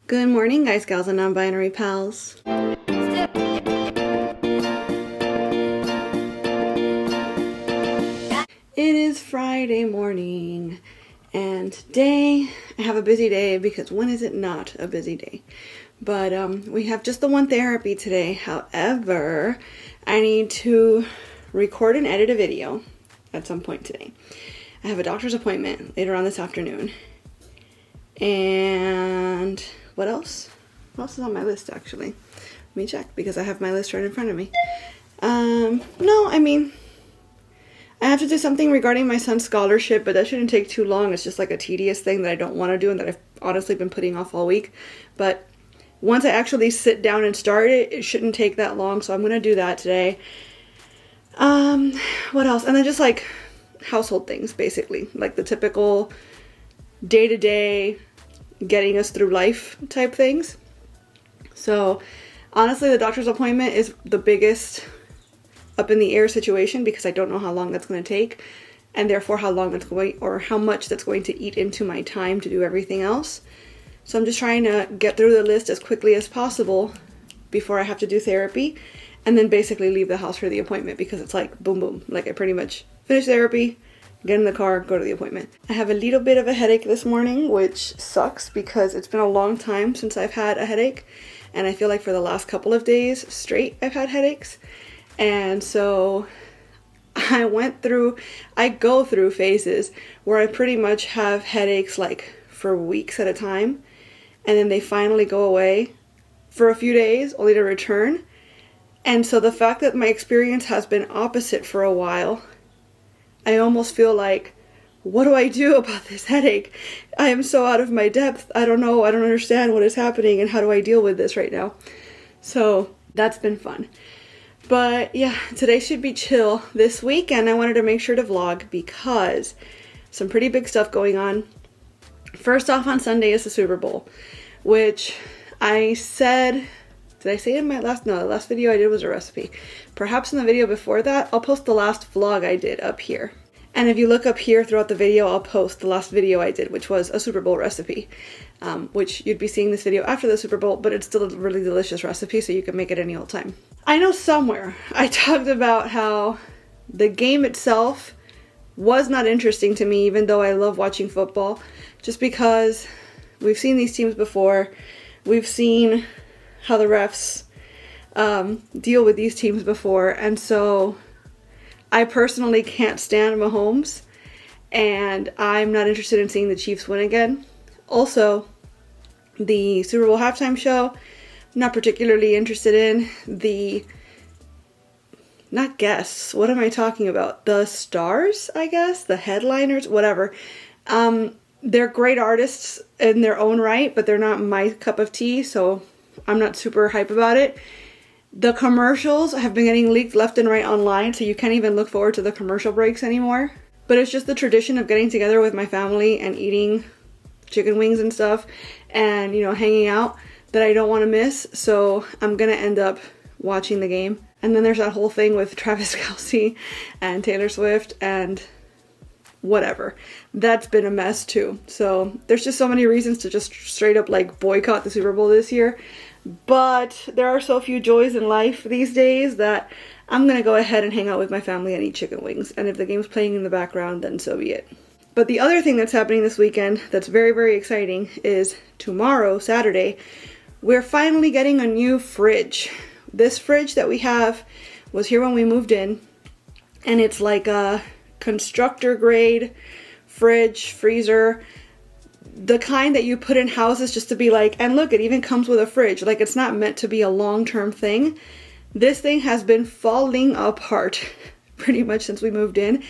Good morning, guys, gals, and non-binary pals. It is Friday morning, and today I have a busy day because when is it not a busy day? But we have just the one therapy today. However, I need to record and edit a video at some point today. I have a doctor's appointment later on this afternoon. And what else? What else is on my list, actually? Let me check because I have my list right in front of me. I have to do something regarding my son's scholarship, but that shouldn't take too long. It's just like a tedious thing that I don't want to do and that I've honestly been putting off all week. But once I actually sit down and start it, it shouldn't take that long. So I'm going to do that today. What else? And then just like household things, basically. Like the typical day-to-day getting us through life type things. So honestly, the doctor's appointment is the biggest up in the air situation because I don't know how long that's going to take, and therefore how long that's going, or how much that's going to eat into my time to do everything else. So I'm just trying to get through the list as quickly as possible before I have to do therapy, and then basically leave the house for the appointment because it's like boom boom, like I pretty much finish therapy, get in the car, go to the appointment. I have a little bit of a headache this morning, which sucks because it's been a long time since I've had a headache, and I feel like for the last couple of days straight I've had headaches. And so I go through phases where I pretty much have headaches like for weeks at a time, and then they finally go away for a few days only to return. And so the fact that my experience has been opposite for a while, I almost feel like, what do I do about this headache? I am so out of my depth. I don't know. I don't understand what is happening and how do I deal with this right now? So that's been fun. But yeah, today should be chill this week, and I wanted to make sure to vlog because some pretty big stuff going on. First off, on Sunday is the Super Bowl, which I said, did I say in my last, no, the last video I did was a recipe. Perhaps in the video before that, I'll post the last vlog I did up here. And if you look up here throughout the video, I'll post the last video I did, which was a Super Bowl recipe, which you'd be seeing this video after the Super Bowl, but it's still a really delicious recipe, so you can make it any old time. I know somewhere I talked about how the game itself was not interesting to me, even though I love watching football, just because we've seen these teams before. We've seen how the refs deal with these teams before, and so I personally can't stand Mahomes, and I'm not interested in seeing the Chiefs win again. Also, the Super Bowl halftime show, not particularly interested in. Not guests, what am I talking about? The stars, I guess? The headliners? Whatever. They're great artists in their own right, but they're not my cup of tea, so I'm not super hype about it. The commercials have been getting leaked left and right online, so you can't even look forward to the commercial breaks anymore. But it's just the tradition of getting together with my family and eating chicken wings and stuff and, you know, hanging out that I don't want to miss. So I'm going to end up watching the game. And then there's that whole thing with Travis Kelce and Taylor Swift and whatever. That's been a mess too. So there's just so many reasons to just straight up like boycott the Super Bowl this year. But there are so few joys in life these days that I'm going to go ahead and hang out with my family and eat chicken wings. And if the game's playing in the background, then so be it. But the other thing that's happening this weekend that's very, very exciting is tomorrow, Saturday, we're finally getting a new fridge. This fridge that we have was here when we moved in. And it's like a constructor grade fridge, freezer, the kind that you put in houses just to be like, and look, it even comes with a fridge. Like, it's not meant to be a long-term thing. This thing has been falling apart pretty much since we moved in.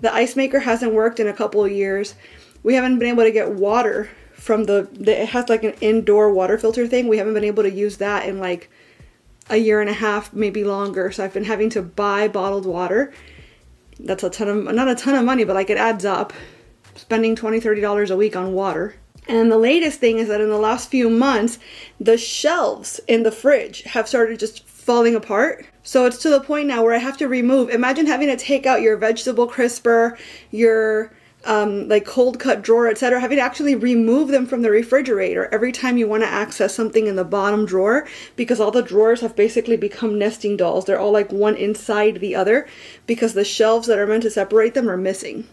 The ice maker hasn't worked in a couple of years. We haven't been able to get water from it has like an indoor water filter thing. We haven't been able to use that in like a year and a half, maybe longer. So I've been having to buy bottled water. That's not a ton of money, but like it adds up. Spending $20, $30 a week on water. And the latest thing is that in the last few months, the shelves in the fridge have started just falling apart. So it's to the point now where I have to remove, imagine having to take out your vegetable crisper, your like cold cut drawer, etc., having to actually remove them from the refrigerator every time you want to access something in the bottom drawer, because all the drawers have basically become nesting dolls. They're all like one inside the other because the shelves that are meant to separate them are missing.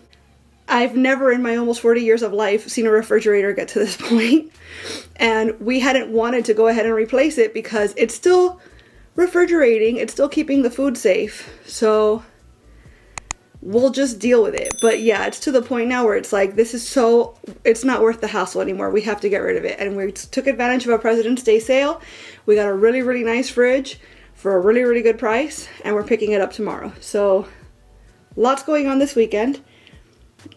I've never in my almost 40 years of life seen a refrigerator get to this point, and we hadn't wanted to go ahead and replace it because it's still refrigerating, it's still keeping the food safe, so we'll just deal with it. But yeah, it's to the point now where it's like, it's not worth the hassle anymore. We have to get rid of it. And we took advantage of a President's Day sale. We got a really, really nice fridge for a really, really good price, and we're picking it up tomorrow. So lots going on this weekend.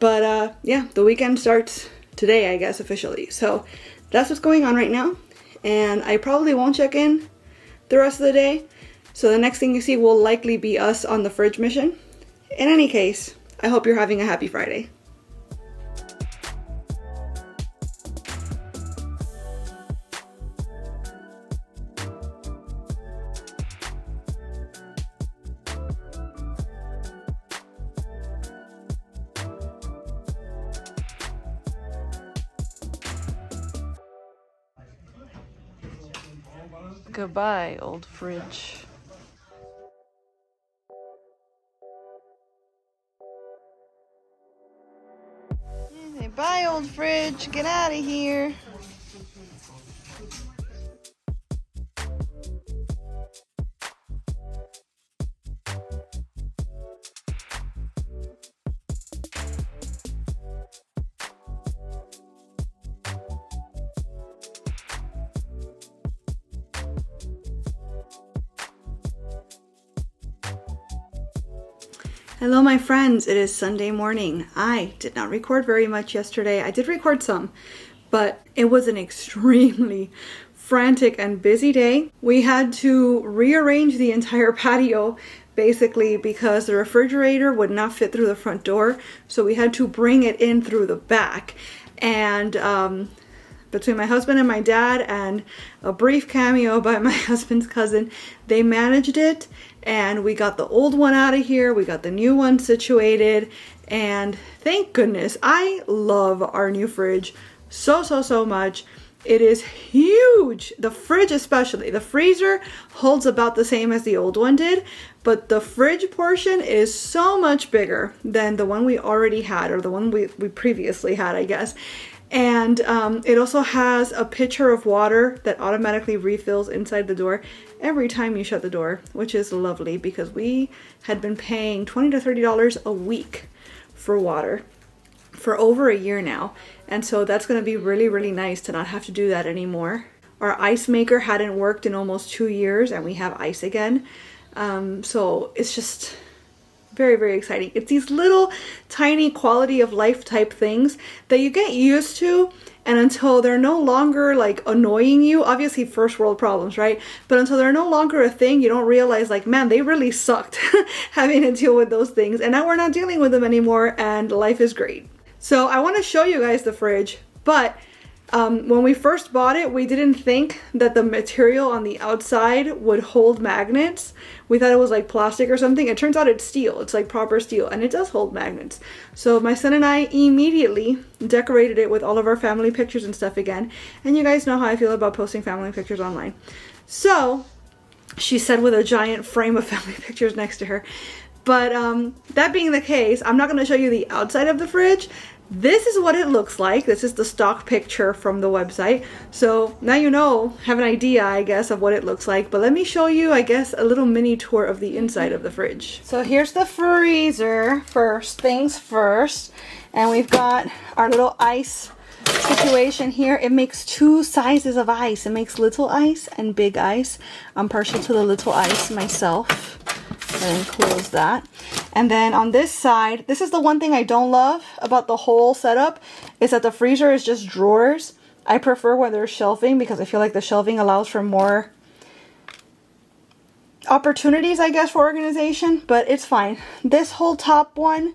But yeah, the weekend starts today, I guess, officially. So that's what's going on right now. And I probably won't check in the rest of the day. So the next thing you see will likely be us on the fridge mission. In any case, I hope you're having a happy Friday. Goodbye, old fridge. Bye, old fridge. Get out of here. Hello my friends, it is Sunday morning. I did not record very much yesterday. I did record some, but it was an extremely frantic and busy day. We had to rearrange the entire patio basically because the refrigerator would not fit through the front door, so we had to bring it in through the back. And between my husband and my dad and a brief cameo by my husband's cousin, they managed it, and we got the old one out of here, we got the new one situated, and thank goodness. I love our new fridge so much. It is huge. The fridge especially. The freezer holds about the same as the old one did, but the fridge portion is so much bigger than the one we already had, or the one we previously had, I guess. And it also has a pitcher of water that automatically refills inside the door every time you shut the door, which is lovely because we had been paying $20 to $30 a week for water for over a year now. And so that's going to be really nice to not have to do that anymore. Our ice maker hadn't worked in almost 2 years, and we have ice again. So it's just very exciting. It's these little tiny quality of life type things that you get used to, and until they're no longer like annoying you, obviously first world problems, right? But until they're no longer a thing, you don't realize like, man, they really sucked having to deal with those things, and now we're not dealing with them anymore, and life is great. So I want to show you guys the fridge, but when we first bought it, we didn't think that the material on the outside would hold magnets. We thought it was like plastic or something. It turns out it's steel. It's like proper steel, and it does hold magnets. So my son and I immediately decorated it with all of our family pictures and stuff again. And you guys know how I feel about posting family pictures online. So she said, with a giant frame of family pictures next to her. But that being the case, I'm not going to show you the outside of the fridge. This is what it looks like. This is the stock picture from the website. So now you have an idea, I guess, of what it looks like. But let me show you, I guess, a little mini tour of the inside of the fridge. So here's the freezer, first things first. And we've got our little ice situation here. It makes 2 sizes of ice. It makes little ice and big ice. I'm partial to the little ice myself. And close that. And then on this side, this is the one thing I don't love about the whole setup, is that the freezer is just drawers. I prefer when there's shelving because I feel like the shelving allows for more opportunities, I guess, for organization, but it's fine. This whole top one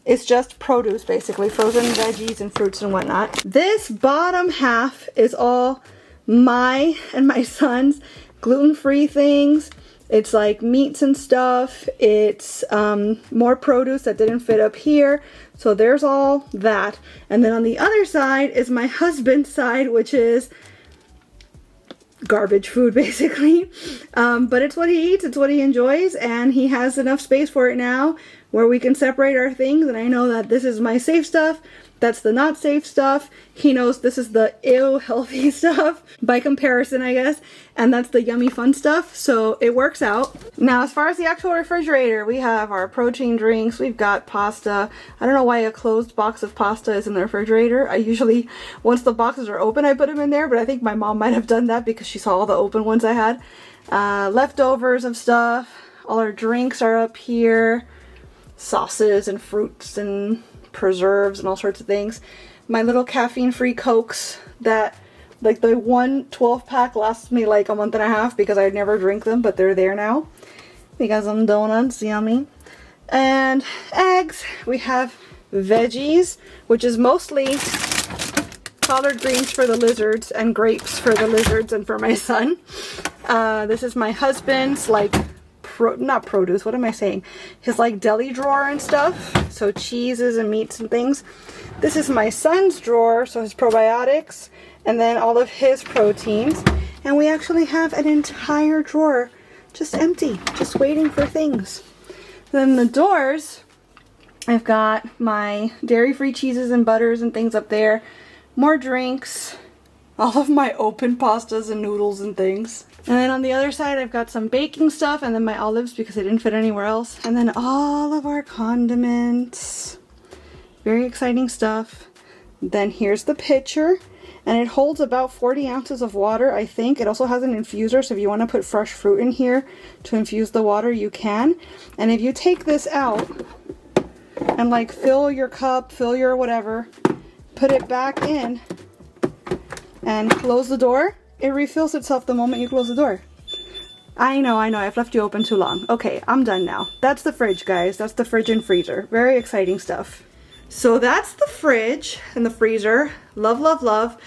is just produce, basically, frozen veggies and fruits and whatnot. This bottom half is all my and my son's gluten-free things. It's like meats and stuff. It's more produce that didn't fit up here. So there's all that. And then on the other side is my husband's side, which is garbage food basically. But it's what he eats, it's what he enjoys, and he has enough space for it now where we can separate our things, and I know that this is my safe stuff, that's the not safe stuff. He knows this is the ew healthy stuff by comparison, I guess, and that's the yummy fun stuff, so it works out. Now as far as the actual refrigerator, we have our protein drinks, we've got pasta. I don't know why a closed box of pasta is in the refrigerator. I usually, once the boxes are open, I put them in there, but I think my mom might have done that because she saw all the open ones I had. Leftovers of stuff, all our drinks are up here, sauces and fruits and preserves and all sorts of things. My little caffeine-free Cokes that, like the one 12-pack lasts me like a month and a half because I never drink them, but they're there now. We got some donuts, yummy. And eggs. We have veggies, which is mostly collard greens for the lizards and grapes for the lizards and for my son. This is my husband's like not produce, what am I saying? His like deli drawer and stuff. So cheeses and meats and things. This is my son's drawer, so his probiotics, and then all of his proteins. And we actually have an entire drawer just empty, just waiting for things. Then the doors, I've got my dairy-free cheeses and butters and things up there. More drinks. All of my open pastas and noodles and things. And then on the other side, I've got some baking stuff and then my olives because they didn't fit anywhere else. And then all of our condiments. Very exciting stuff. Then here's the pitcher. And it holds about 40 ounces of water, I think. It also has an infuser, so if you want to put fresh fruit in here to infuse the water, you can. And if you take this out and like fill your cup, fill your whatever, put it back in and close the door, it refills itself the moment you close the door. I know, I've left you open too long. Okay, I'm done now. That's the fridge, guys. That's the fridge and freezer. Very exciting stuff. So that's the fridge and the freezer. Love, love, love.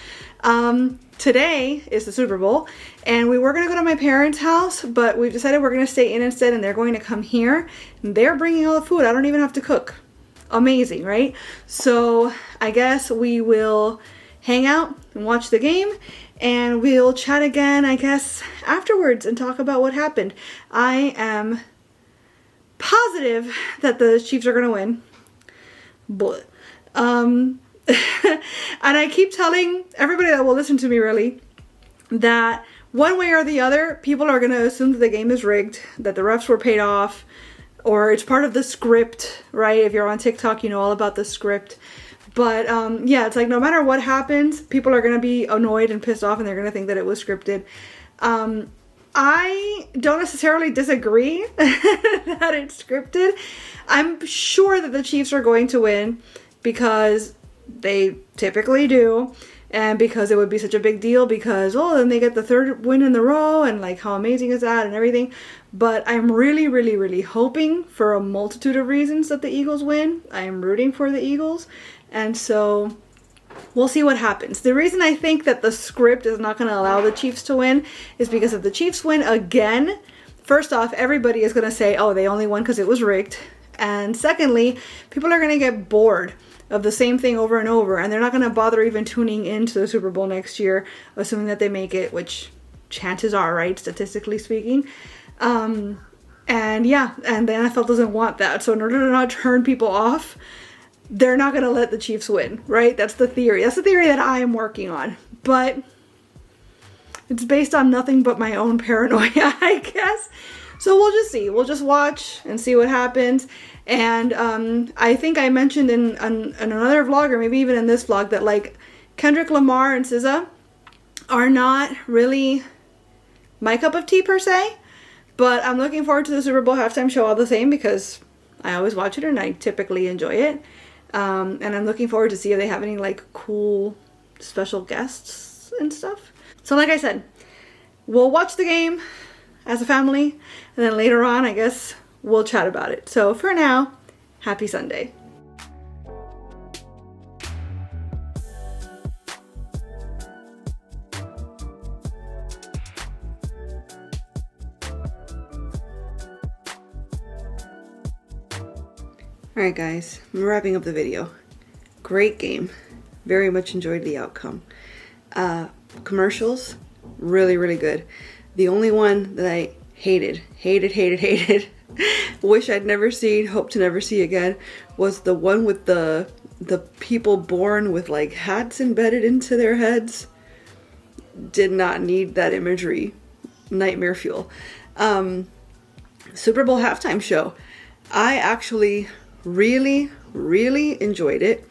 Today is the Super Bowl, and we were going to go to my parents' house, but we've decided we're going to stay in instead, and they're going to come here. And they're bringing all the food. I don't even have to cook. Amazing, right? So I guess we will hang out and watch the game, and we'll chat again, I guess, afterwards and talk about what happened. I am positive that the Chiefs are going to win. But, and I keep telling everybody that will listen to me really that one way or the other, people are going to assume that the game is rigged, that the refs were paid off, or it's part of the script, right? If you're on TikTok, you know all about the script. But yeah, it's like no matter what happens, people are going to be annoyed and pissed off and they're going to think that it was scripted. I don't necessarily disagree that it's scripted. I'm sure that the Chiefs are going to win because they typically do. And because it would be such a big deal because, oh, then they get the third win in the row and like how amazing is that and everything. But I'm really, really, really hoping for a multitude of reasons that the Eagles win. I am rooting for the Eagles. And so we'll see what happens. The reason I think that the script is not going to allow the Chiefs to win is because if the Chiefs win again, first off, everybody is going to say, oh, they only won because it was rigged. And secondly, people are going to get bored of the same thing over and over, and they're not going to bother even tuning into the Super Bowl next year, assuming that they make it, which chances are, right, statistically speaking. And yeah, and the NFL doesn't want that. So in order to not turn people off, they're not going to let the Chiefs win, right? That's the theory. That's the theory that I am working on. But it's based on nothing but my own paranoia, I guess. So we'll just see. We'll just watch and see what happens. And I think I mentioned in another vlog, or maybe even in this vlog, that like Kendrick Lamar and SZA are not really my cup of tea per se. But I'm looking forward to the Super Bowl halftime show all the same because I always watch it and I typically enjoy it. And I'm looking forward to see if they have any like cool special guests and stuff. So like I said, we'll watch the game as a family, and then later on, I guess, we'll chat about it. So for now, happy Sunday. Alright guys, I'm wrapping up the video. Great game. Very much enjoyed the outcome. Commercials, really, really good. The only one that I hated, wish I'd never seen, hope to never see again, was the one with the people born with like hats embedded into their heads. Did not need that imagery. Nightmare fuel. Super Bowl halftime show. I actually really enjoyed it.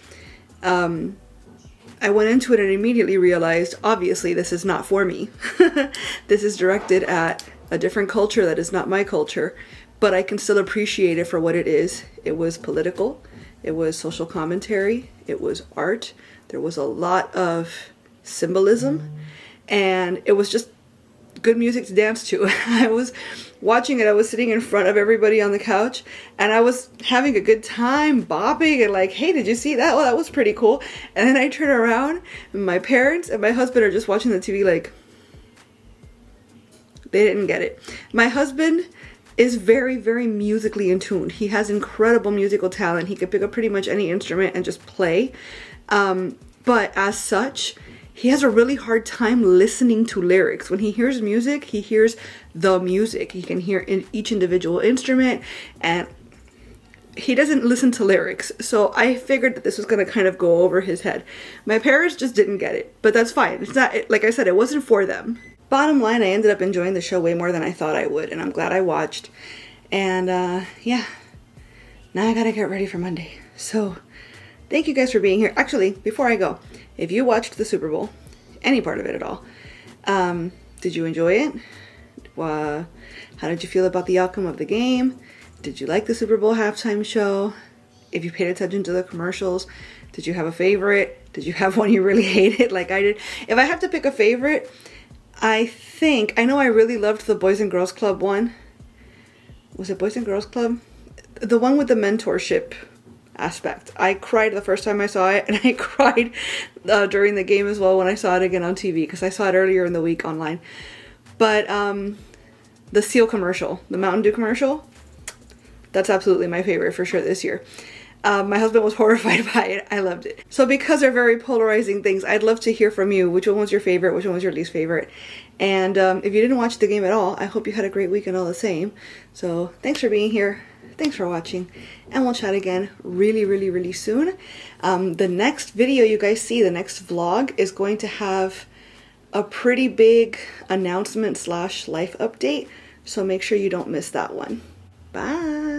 I went into it and immediately realized, obviously, this is not for me. This is directed at a different culture that is not my culture, but I can still appreciate it for what it is. It was political, it was social commentary, it was art, there was a lot of symbolism, and it was just good music to dance to. I was watching it, I was sitting in front of everybody on the couch, and I was having a good time bopping and like, hey, did you see that? Oh, that was pretty cool. And then I turn around and my parents and my husband are just watching the TV like, they didn't get it. My husband is very musically in tune. He has incredible musical talent. He could pick up pretty much any instrument and just play. But as such, he has a really hard time listening to lyrics. When he hears music, he hears the music. He can hear in each individual instrument, and he doesn't listen to lyrics. So I figured that this was going to kind of go over his head. My parents just didn't get it, but that's fine. It's not, like I said, it wasn't for them. Bottom line, I ended up enjoying the show way more than I thought I would, and I'm glad I watched. And yeah, now I gotta get ready for Monday. So thank you guys for being here. Actually, before I go, if you watched the Super Bowl, any part of it at all, did you enjoy it? How did you feel about the outcome of the game? Did you like the Super Bowl halftime show? If you paid attention to the commercials, did you have a favorite? Did you have one you really hated like I did? If I have to pick a favorite, I know I really loved the Boys and Girls Club one. Was it Boys and Girls Club? The one with the mentorship aspect. I cried the first time I saw it, and I cried during the game as well when I saw it again on TV, because I saw it earlier in the week online. But the Seal commercial, the Mountain Dew commercial, that's absolutely my favorite for sure this year. My husband was horrified by it. I loved it. So because they're very polarizing things, I'd love to hear from you. Which one was your favorite? Which one was your least favorite? And if you didn't watch the game at all, I hope you had a great weekend all the same. So thanks for being here. Thanks for watching, and we'll chat again really soon. The next video you guys see, the next vlog, is going to have a pretty big announcement / life update, so make sure you don't miss that one. Bye!